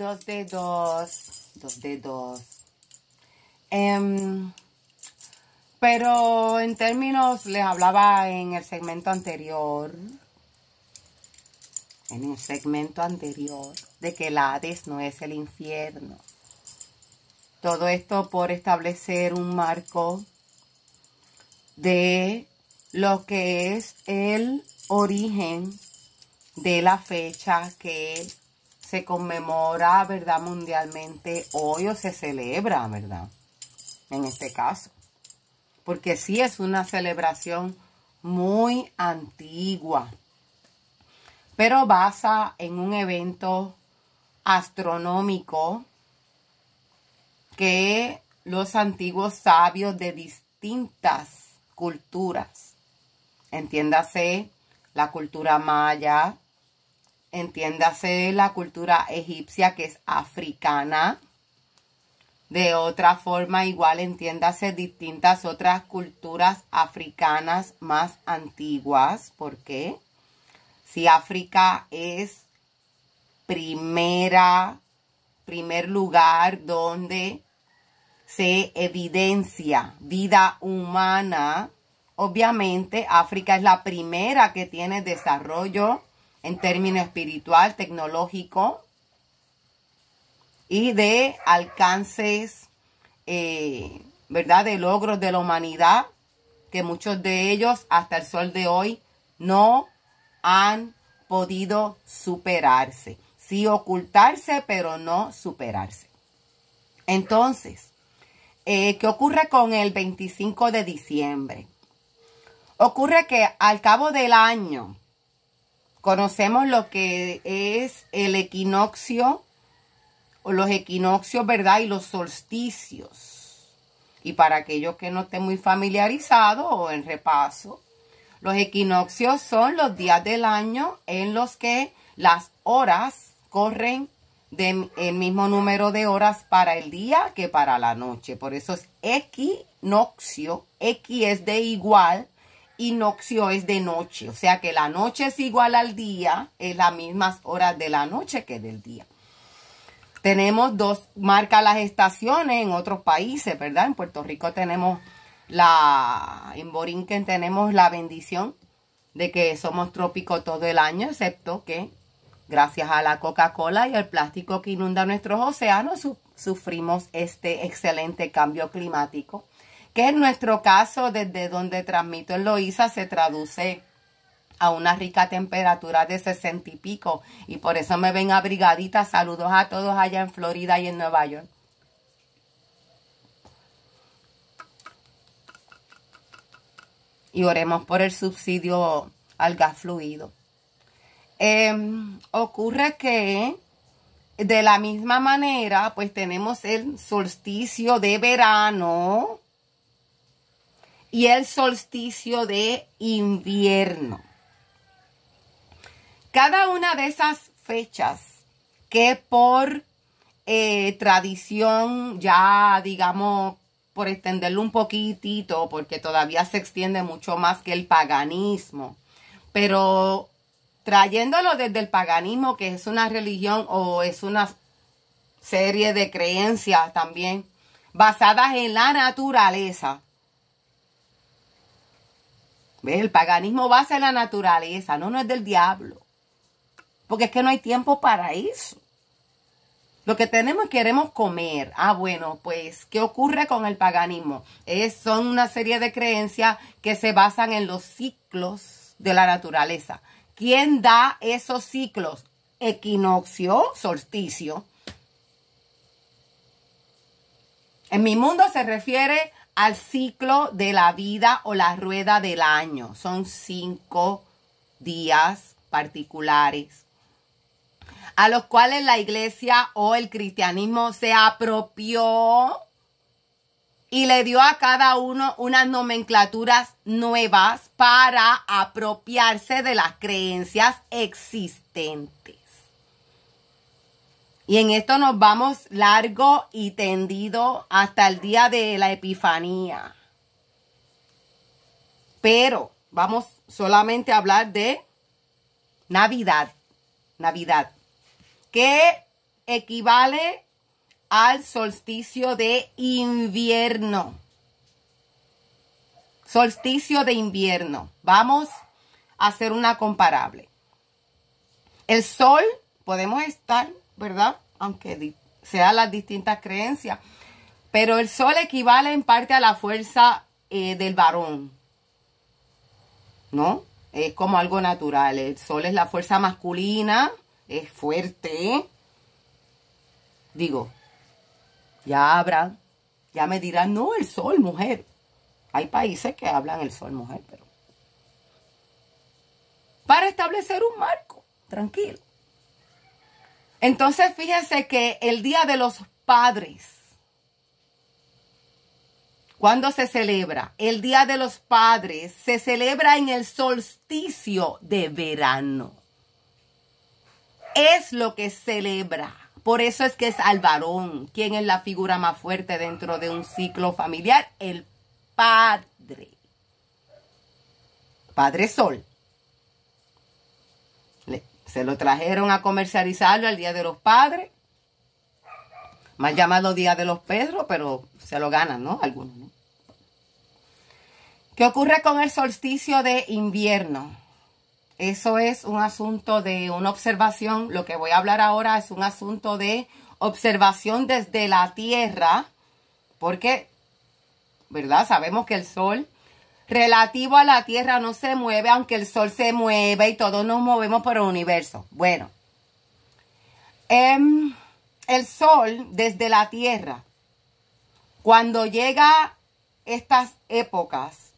dos de dos. Pero en términos, les hablaba en el segmento anterior, de que el Hades no es el infierno. Todo esto por establecer un marco de lo que es el origen de la fecha que se conmemora, ¿verdad?, mundialmente hoy, o se celebra, ¿verdad?, en este caso. Porque sí es una celebración muy antigua, pero basa en un evento astronómico que los antiguos sabios de distintas culturas, entiéndase la cultura maya, entiéndase la cultura egipcia, que es africana, de otra forma igual entiéndase distintas otras culturas africanas más antiguas. ¿Por qué? Si África es primer lugar donde se evidencia vida humana, obviamente África es la primera que tiene desarrollo en términos espiritual, tecnológico y de alcances, ¿verdad?, de logros de la humanidad, que muchos de ellos hasta el sol de hoy no han podido superarse. Sí ocultarse, pero no superarse. Entonces, ¿qué ocurre con el 25 de diciembre? Ocurre que al cabo del año conocemos lo que es el equinoccio, o los equinoccios, ¿verdad?, y los solsticios. Y para aquellos que no estén muy familiarizados o en repaso, los equinoccios son los días del año en los que las horas corren del mismo número de horas para el día que para la noche. Por eso es equinoccio. Equi es de igual y noccio es de noche. O sea que la noche es igual al día, es las mismas horas de la noche que del día. Tenemos marca las estaciones en otros países, ¿verdad? En Puerto Rico tenemos en Borinquen tenemos la bendición de que somos trópicos todo el año, excepto que gracias a la Coca-Cola y el plástico que inunda nuestros océanos, sufrimos este excelente cambio climático, que en nuestro caso, desde donde transmito en Loíza, se traduce a una rica temperatura de 60 y pico. Y por eso me ven abrigadita. Saludos a todos allá en Florida y en Nueva York. Y oremos por el subsidio al gas fluido. Ocurre que de la misma manera, pues tenemos el solsticio de verano y el solsticio de invierno. Cada una de esas fechas que por tradición, ya digamos, por extenderlo un poquitito, porque todavía se extiende mucho más que el paganismo, pero trayéndolo desde el paganismo, que es una religión o es una serie de creencias también basadas en la naturaleza. ¿Ves? El paganismo basa en la naturaleza, no es del diablo. Porque es que no hay tiempo para eso. Lo que queremos comer. Ah, bueno, pues, ¿qué ocurre con el paganismo? Son una serie de creencias que se basan en los ciclos de la naturaleza. ¿Quién da esos ciclos? Equinoccio, solsticio. En mi mundo se refiere al ciclo de la vida o la rueda del año. Son 5 días particulares a los cuales la iglesia o el cristianismo se apropió y le dio a cada uno unas nomenclaturas nuevas para apropiarse de las creencias existentes. Y en esto nos vamos largo y tendido hasta el día de la Epifanía. Pero vamos solamente a hablar de Navidad. Navidad. Que equivale al solsticio de invierno. Solsticio de invierno. Vamos a hacer una comparable. El sol, podemos estar, ¿verdad? Aunque sean las distintas creencias, pero el sol equivale en parte a la fuerza del varón, ¿no? Es como algo natural. El sol es la fuerza masculina, es fuerte. Digo, ya me dirán, no, el sol, mujer. Hay países que hablan el sol, mujer, pero para establecer un marco, tranquilo. Entonces, fíjense que el Día de los Padres, ¿cuándo se celebra? El Día de los Padres se celebra en el solsticio de verano. Es lo que celebra. Por eso es que es al varón. ¿Quién es la figura más fuerte dentro de un ciclo familiar? El padre. Padre Sol. Se lo trajeron a comercializarlo el Día de los Padres. Mal llamado Día de los Pedros, pero se lo ganan, ¿no? Algunos, ¿no? ¿Qué ocurre con el solsticio de invierno? Eso es un asunto de una observación. Lo que voy a hablar ahora es un asunto de observación desde la Tierra. Porque, ¿verdad? Sabemos que el Sol relativo a la Tierra no se mueve, aunque el Sol se mueve y todos nos movemos por el universo. Bueno, el Sol desde la Tierra, cuando llega estas épocas,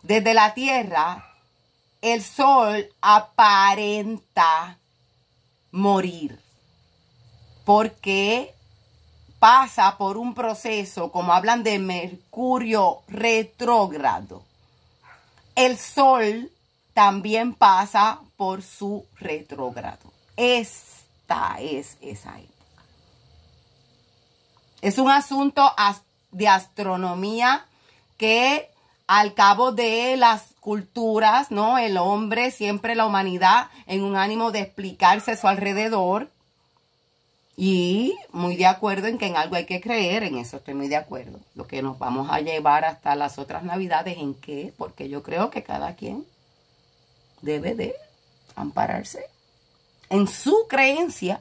desde la Tierra, el Sol aparenta morir. Porque pasa por un proceso, como hablan de Mercurio retrógrado. El Sol también pasa por su retrógrado. Esta es esa época. Es un asunto de astronomía que al cabo de las culturas, ¿no? El hombre, siempre la humanidad, en un ánimo de explicarse su alrededor. Y muy de acuerdo en que en algo hay que creer, en eso estoy muy de acuerdo. Lo que nos vamos a llevar hasta las otras navidades, ¿en qué? Porque yo creo que cada quien debe de ampararse en su creencia.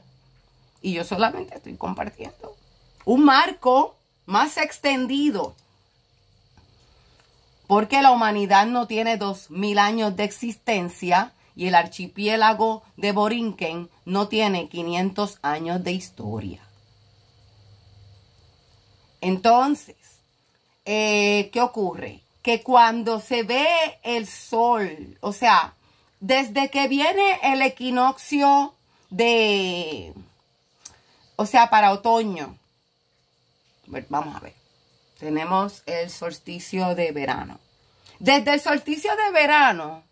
Y yo solamente estoy compartiendo un marco más extendido. Porque la humanidad no tiene 2000 años de existencia. Y el archipiélago de Borinquen no tiene 500 años de historia. Entonces, ¿qué ocurre? Que cuando se ve el sol, o sea, desde que viene el equinoccio para otoño, vamos a ver, tenemos el solsticio de verano. Desde el solsticio de verano,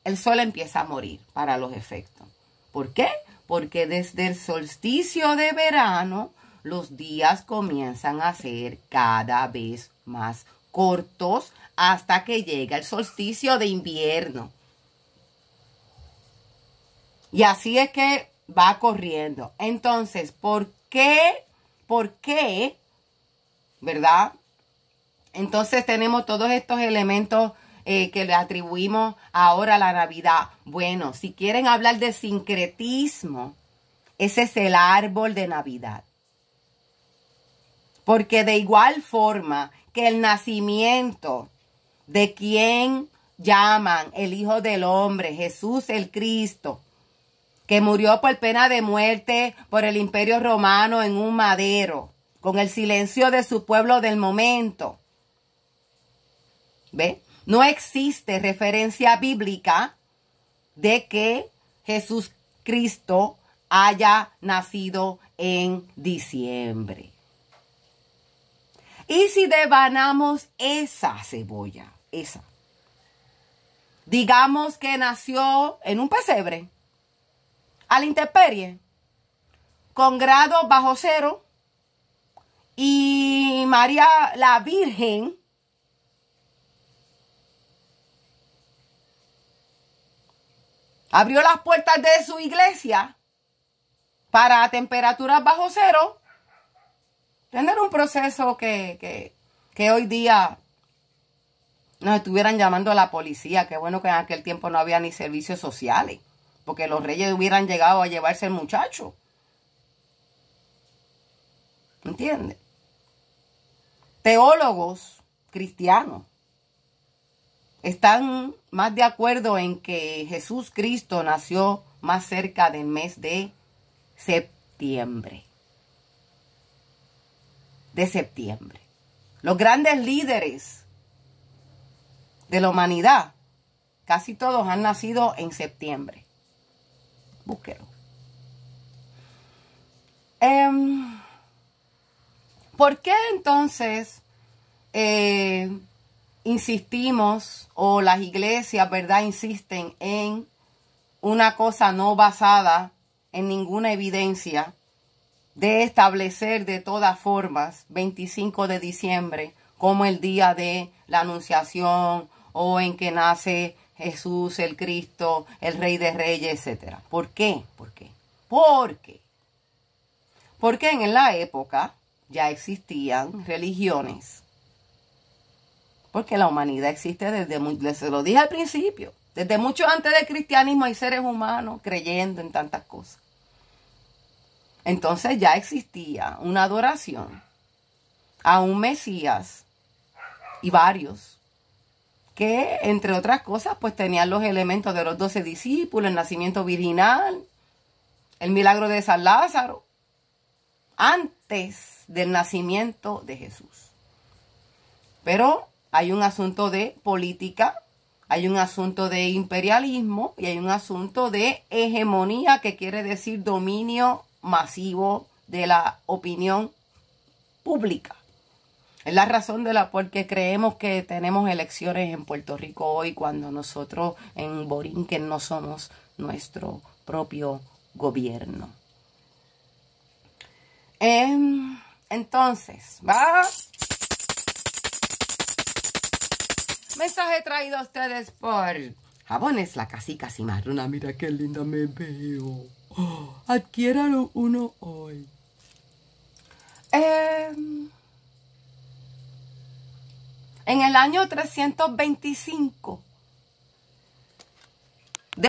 el sol empieza a morir para los efectos. ¿Por qué? Porque desde el solsticio de verano, los días comienzan a ser cada vez más cortos hasta que llega el solsticio de invierno. Y así es que va corriendo. Entonces, ¿por qué? ¿Verdad? Entonces tenemos todos estos elementos que le atribuimos ahora a la Navidad. Bueno, si quieren hablar de sincretismo, ese es el árbol de Navidad. Porque de igual forma que el nacimiento de quien llaman el Hijo del Hombre, Jesús el Cristo, que murió por pena de muerte por el Imperio Romano en un madero, con el silencio de su pueblo del momento. ¿Ve? No existe referencia bíblica de que Jesús Cristo haya nacido en diciembre. Y si devanamos esa cebolla, digamos que nació en un pesebre, a la intemperie, con grados bajo cero, y María la Virgen abrió las puertas de su iglesia para temperaturas bajo cero, tener un proceso que hoy día nos estuvieran llamando a la policía. Qué bueno que en aquel tiempo no había ni servicios sociales, porque los reyes hubieran llegado a llevarse el muchacho. ¿Entiendes? Teólogos cristianos están más de acuerdo en que Jesús Cristo nació más cerca del mes de septiembre. Los grandes líderes de la humanidad, casi todos han nacido en septiembre. Búsquelo. ¿Por qué entonces insistimos, o las iglesias, ¿verdad?, insisten en una cosa no basada en ninguna evidencia, de establecer de todas formas 25 de diciembre como el día de la Anunciación, o en que nace Jesús el Cristo, el Rey de Reyes, etc.? ¿Por qué? Porque en la época ya existían religiones. Porque la humanidad existe desde, se lo dije al principio, desde mucho antes del cristianismo hay seres humanos creyendo en tantas cosas. Entonces ya existía una adoración a un Mesías, y varios, que entre otras cosas pues tenían los elementos de los 12 discípulos, el nacimiento virginal, el milagro de San Lázaro, antes del nacimiento de Jesús. Pero hay un asunto de política, hay un asunto de imperialismo y hay un asunto de hegemonía, que quiere decir dominio masivo de la opinión pública. Es la razón de la por qué creemos que tenemos elecciones en Puerto Rico hoy, cuando nosotros en Borinquen no somos nuestro propio gobierno. Entonces, va. Mensaje traído a ustedes por Jabones La Casica Cimarrona. Mira qué linda me veo. Oh, adquiéralo uno hoy. En el año 325